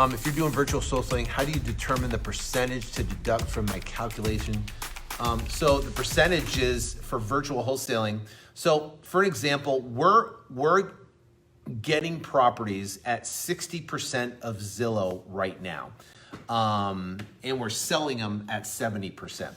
If you're doing virtual wholesaling, how do you determine the percentage to deduct from my calculation? So the percentage is for virtual wholesaling. So for example, we're getting properties at 60% of Zillow right now. And we're selling them at 70%.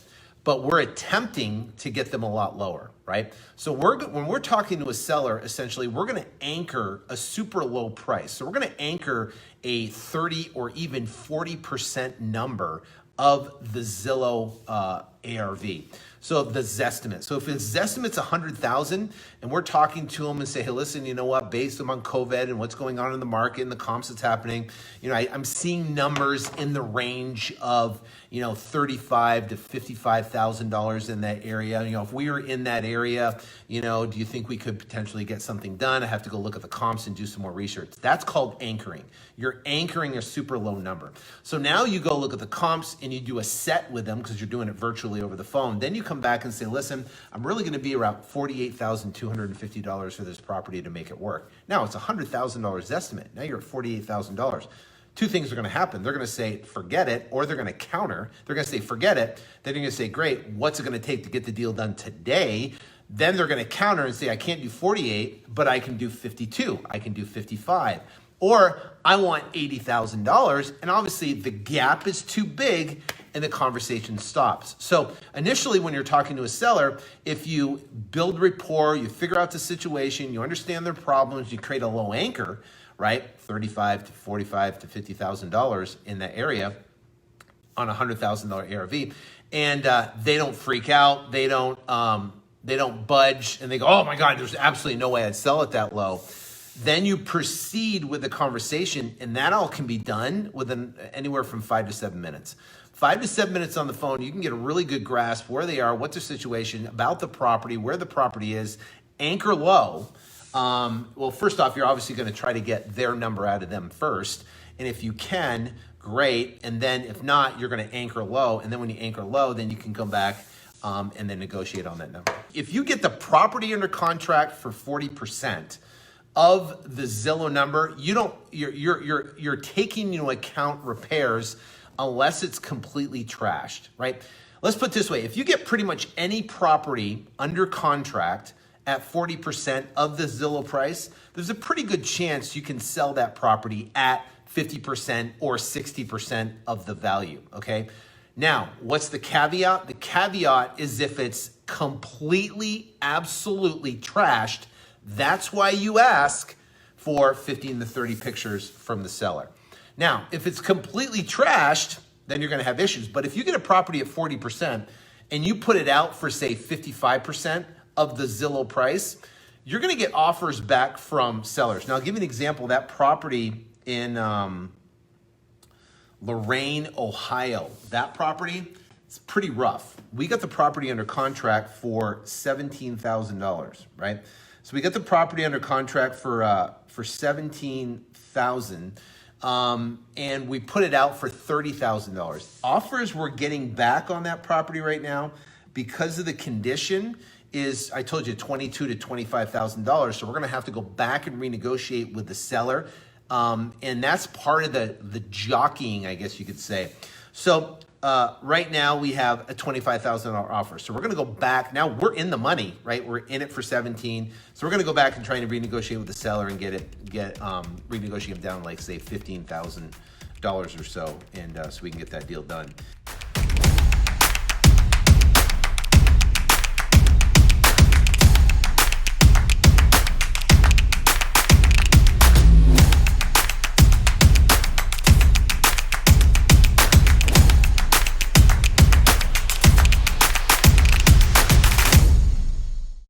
But we're attempting to get them a lot lower, right? So when we're talking to a seller, essentially, we're gonna anchor a super low price. So we're gonna anchor a 30 or even 40% number of the Zillow ARV. So the Zestimate. So if his Zestimate's 100,000 and we're talking to him and say, hey, listen, you know what, based on COVID and what's going on in the market and the comps that's happening, you know, I'm seeing numbers in the range of, you know, $35,000 to $55,000 in that area. You know, if we were in that area, you know, do you think we could potentially get something done? I have to go look at the comps and do some more research. That's called anchoring. You're anchoring a super low number. So now you go look at the comps and you do a set with them because you're doing it virtually over the phone. Then you come back and say, listen, I'm really going to be around $48,250 for this property to make it work. Now it's $100,000 estimate. Now you're at $48,000. Two things are going to happen. They're going to say, forget it, or they're going to counter. They're going to say, forget it. Then you're going to say, great, what's it going to take to get the deal done today? Then they're going to counter and say, I can't do 48, but I can do 52. I can do 55. Or I want $80,000. And obviously the gap is too big and the conversation stops. So initially when you're talking to a seller, if you build rapport, you figure out the situation, you understand their problems, you create a low anchor, right? $35,000 to $45,000 to $50,000 in that area on a $100,000 ARV. And they don't freak out, they don't budge, and they go, oh my God, there's absolutely no way I'd sell it that low. Then you proceed with the conversation, and that all can be done within anywhere from 5 to 7 minutes. 5 to 7 minutes on the phone, you can get a really good grasp where they are, what's their situation, about the property, where the property is, anchor low. Well, first off, you're obviously going to try to get their number out of them first. And if you can, great. And then if not, you're going to anchor low. And then when you anchor low, then you can come back and then negotiate on that number. If you get the property under contract for 40% of the Zillow number, you're taking into account repairs unless it's completely trashed, right? Let's put it this way. If you get pretty much any property under contract at 40% of the Zillow price, there's a pretty good chance you can sell that property at 50% or 60% of the value, okay? Now, what's the caveat? The caveat is if it's completely, absolutely trashed, that's why you ask for 15 to 30 pictures from the seller. Now, if it's completely trashed, then you're gonna have issues. But if you get a property at 40% and you put it out for say 55% of the Zillow price, you're gonna get offers back from sellers. Now, I'll give you an example. That property in Lorain, Ohio, that property, it's pretty rough. We got the property under contract for $17,000, right? So we got the property under contract for $17,000, and we put it out for $30,000. Offers we're getting back on that property right now because of the condition is, I told you, $22,000 to $25,000. So we're gonna have to go back and renegotiate with the seller, and that's part of the jockeying, I guess you could say. So right now we have a $25,000 offer. So we're gonna go back, now we're in the money, right? We're in it for 17. So we're gonna go back and try to renegotiate with the seller and renegotiate them down like say $15,000 or so, and so we can get that deal done.